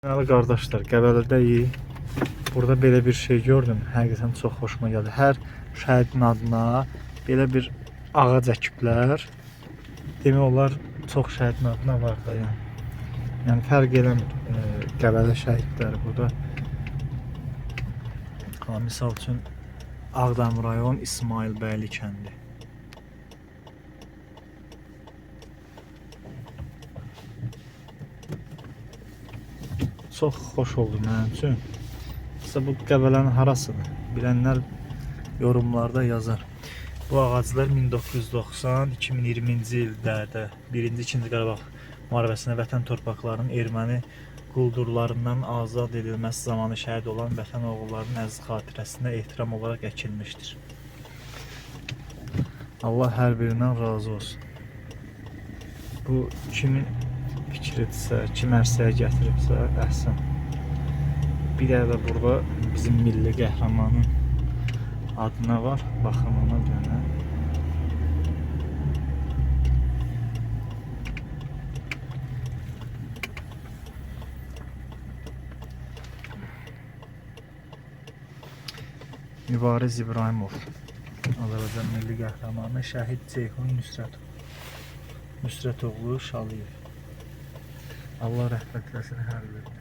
Değerli kardeşler, Qəbələdəyik. Burada belə bir şey gördüm. Həqiqətən çox xoşuma gəldi. Hər şəhidin adına belə bir ağac əkiblər. Demək olar çox şəhidin adına var da yəni fərq eləmir Qəbələ şəhidləri burada. Misal üçün Ağdam rayon İsmailbəyli kəndi. Çox xoş oldu mənim üçün. İşte bu Qəbələnin harasıdır? Bilənlər yorumlarda yazar. Bu ağaclar 1990-2020-ci illərdə 1-ci, 2-ci Qarabağ müharibəsində vətən torpaqlarının erməni quldurlarından azad edilməsi zamanı şəhid olan vətən oğullarının əziz xatirəsinə ehtiram olaraq əkilmişdir. Allah hər birindən razı olsun. Bu kimin fikridirsə, kim ərsəyə gətiribsə, əhsən. Bir də burada bizim milli qəhrəmanın adına var. Baxın ona görə. Mübariz İbrahimov. Azərbaycan milli qəhrəmanı şəhid Ceyhun Nüsrətoğlu Şaliyev. Allah rəhmət eləsin hər birinə.